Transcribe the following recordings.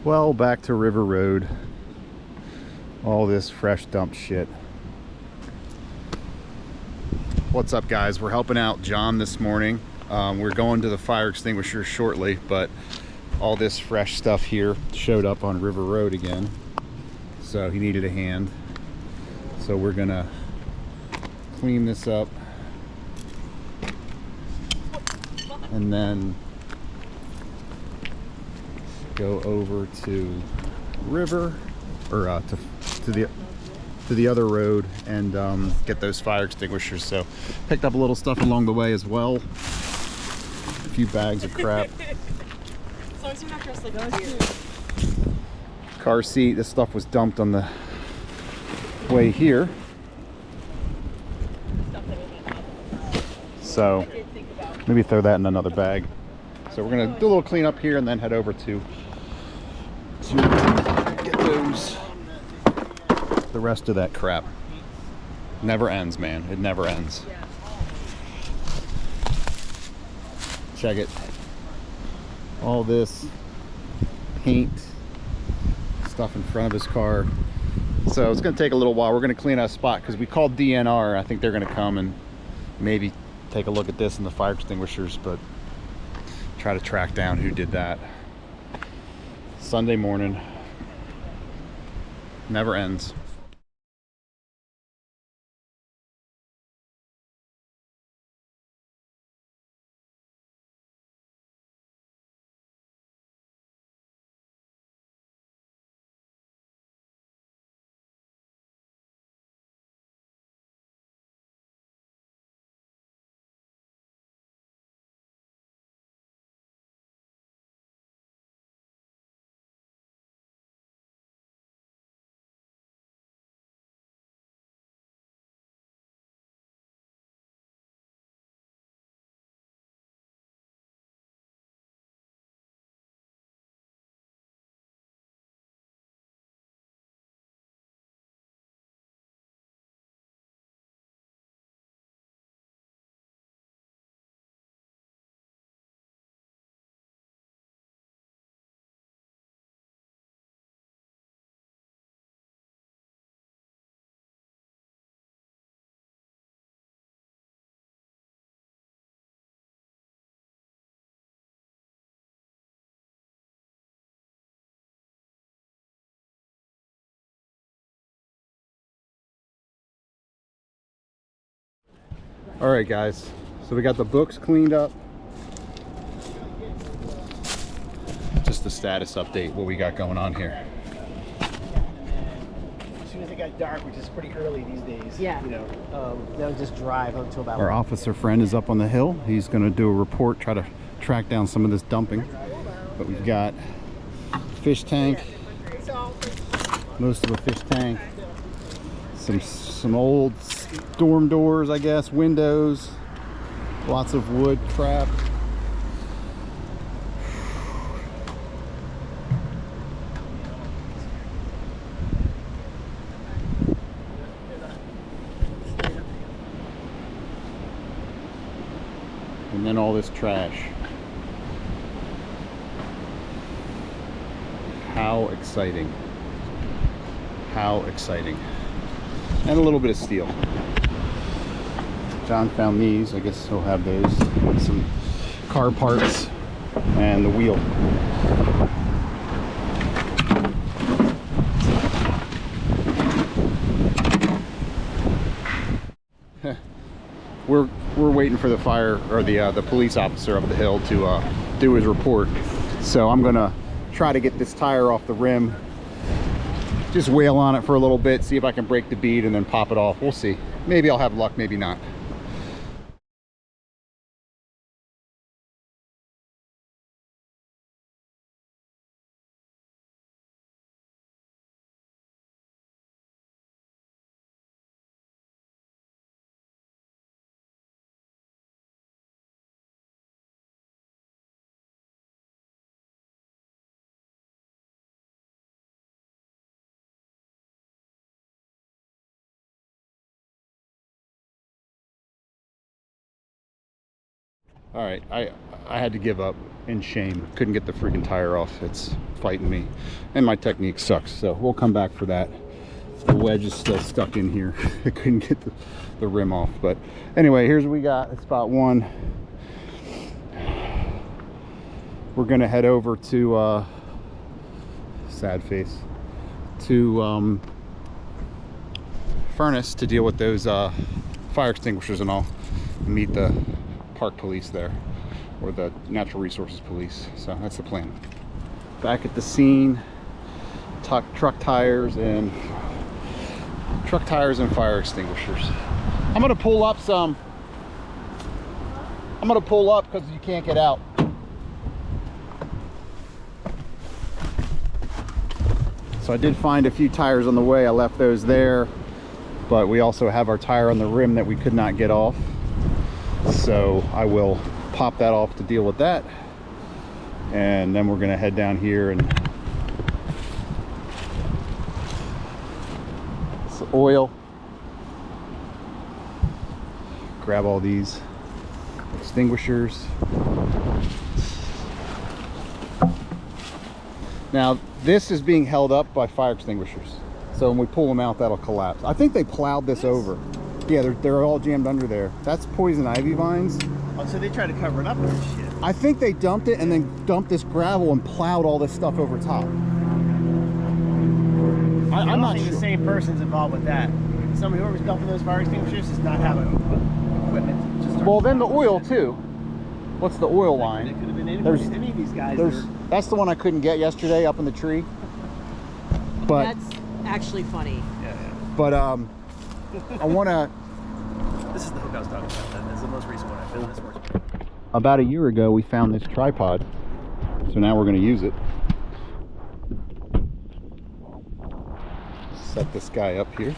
Well, back to River Road. All this fresh dumped shit. What's up, guys? We're helping out John this morning. We're going to the fire extinguisher shortly, but all this fresh stuff here showed up on River Road again. So he needed a hand. So we're gonna clean this up and then go over to River, or to the other road, and get those fire extinguishers. So picked up a little stuff along the way as well. A few bags of crap. As long as you're not dressed like a deer. Car seat. This stuff was dumped on the way here. So maybe throw that in another bag. So we're gonna do a little cleanup here and then head over to get the rest of that crap. Never ends, man. It never ends. Check it. All this paint stuff in front of his car. So it's gonna take a little while. We're gonna clean out a spot because we called DNR. I think they're gonna come and maybe take a look at this and the fire extinguishers, but try to track down who did that. Sunday morning. Never ends. All right, guys, so we got the books cleaned up. Just the status update, what we got going on here. As soon as it got dark, which is pretty early these days, Yeah. you know, they'll just drive until about. Our officer friend is up on the hill. He's going to do a report, try to track down some of this dumping. But we've got fish tank, most of a fish tank, some old storm doors, I guess, windows, lots of wood crap. And then all this trash. How exciting. How exciting. And a little bit of steel. John found these. I guess he'll have those. Some car parts and the wheel. We're waiting for the fire, or the police officer up the hill to do his report. So I'm gonna try to get this tire off the rim, just wail on it for a little bit, see if I can break the bead and then pop it off. We'll see. Maybe I'll have luck, maybe not. All right, I had to give up. in shame. Couldn't get the freaking tire off. It's fighting me. And my technique sucks, so we'll come back for that. The wedge is still stuck in here. I couldn't get the rim off. But anyway, here's what we got. It's spot one. We're gonna head over to sad face to furnace to deal with those fire extinguishers and all, and meet the park police there, or the natural resources police. So that's the plan. Back at the scene, truck tires and fire extinguishers. I'm gonna pull up because you can't get out. So I did find a few tires on the way. I left those there, but we also have our tire on the rim that we could not get off. So I will pop that off to deal with that. And then we're gonna head down here and it's oil. Grab all these extinguishers. Now, this is being held up by fire extinguishers. So when we pull them out, that'll collapse. I think they plowed this over. Yeah, they're all jammed under there. That's poison ivy vines. Oh, so they tried to cover it up with shit. I think they dumped it and then dumped this gravel and plowed all this stuff over top. I'm not sure. The same person's involved with that. Somebody whoever's dumping those fire extinguishers does not have equipment. Just well, then the oil too. What's the oil line? It could have been any of these guys. That's the one I couldn't get yesterday up in the tree. But that's actually funny. Yeah. But I want to. This is the hook I was talking about. That's the most recent one I found. This works. About a year ago, we found this tripod, so now we're going to use it. Set this guy up here.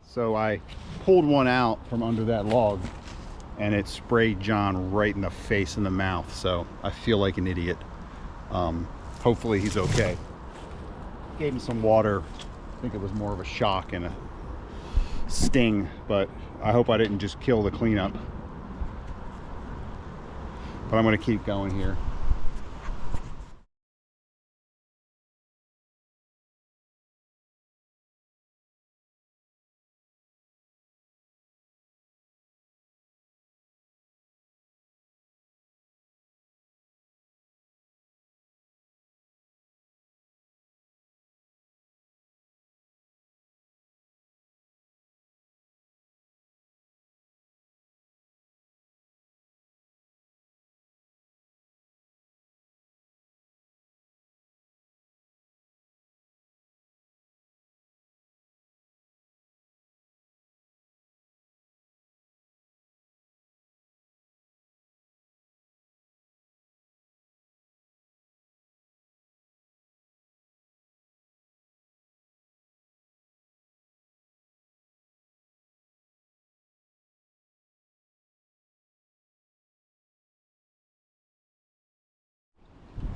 So I pulled one out from under that log and it sprayed John right in the face and the mouth. So I feel like an idiot. Hopefully he's okay. Gave him some water. I think it was more of a shock and a sting, but I hope I didn't just kill the cleanup. But I'm gonna keep going here.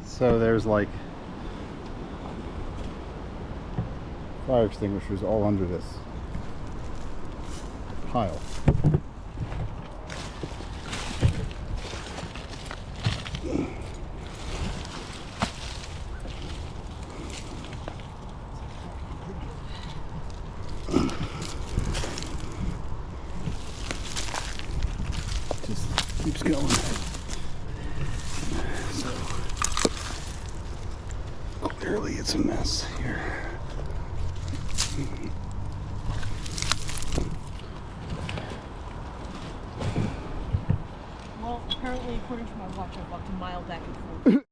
So there's like fire extinguishers all under this pile. Just keeps going. So clearly it's a mess here. Well, apparently, according to my watch, I've walked a mile back and forth.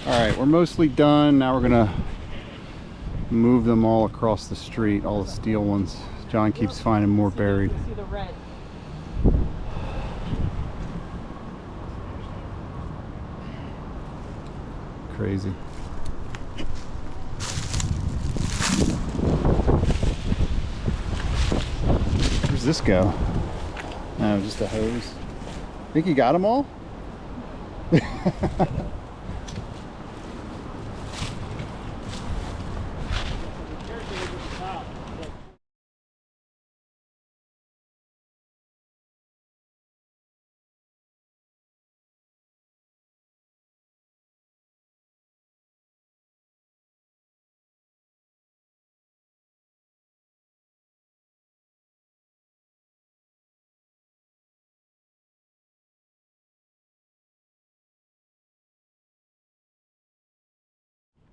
All right, we're mostly done. Now we're gonna move them all across the street, all the steel ones. John keeps finding more buried. See the red. Crazy. Where's this go? Oh, just a hose. Think you got them all?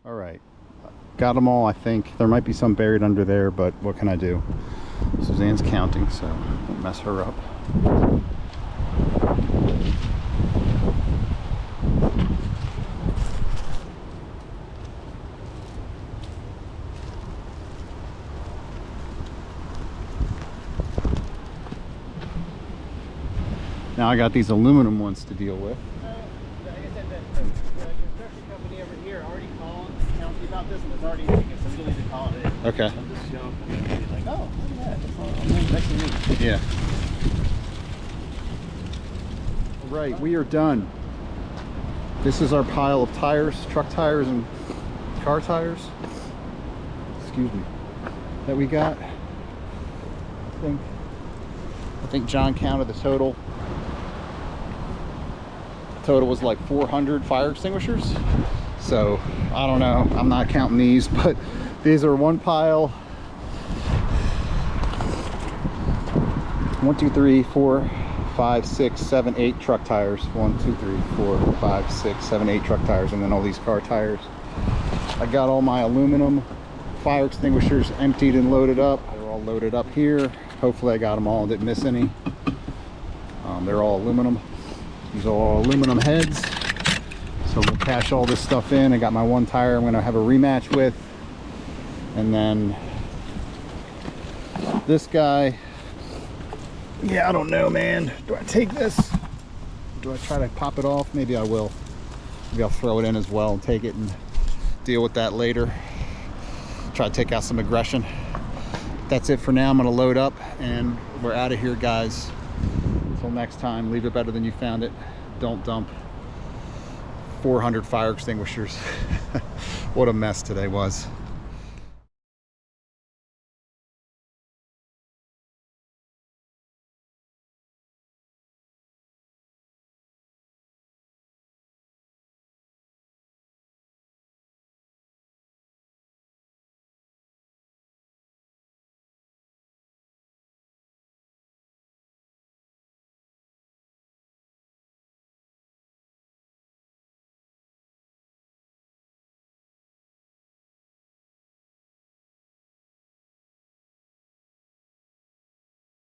All right, got them all, I think. There might be some buried under there, but what can I do? Suzanne's counting, so don't mess her up. Now I got these aluminum ones to deal with. Like I said, the construction company over here already called county about this and was already thinking somebody to call it. Okay. I'm just joking. He's like, oh, look at that. That's all next to me. Yeah. All right, we are done. This is our pile of tires, truck tires and car tires. Excuse me. That we got. I think John counted the total. Total was like 400 fire extinguishers. So I don't know, I'm not counting these, but these are one pile. 1, 2, 3, 4, 5, 6, 7, 8 truck tires. 1, 2, 3, 4, 5, 6, 7, 8 truck tires, and then all these car tires. I got all my aluminum fire extinguishers emptied and loaded up. They're all loaded up here. Hopefully I got them all, didn't miss any. They're all aluminum. These are all aluminum heads. So we'll cash all this stuff in. I got my one tire I'm gonna have a rematch with. And then this guy, yeah, I don't know, man. Do I take this? Do I try to pop it off? Maybe I will. Maybe I'll throw it in as well and take it and deal with that later. Try to take out some aggression. That's it for now. I'm gonna load up and we're out of here, guys. Until next time, leave it better than you found it. Don't dump 400 fire extinguishers. What a mess today was.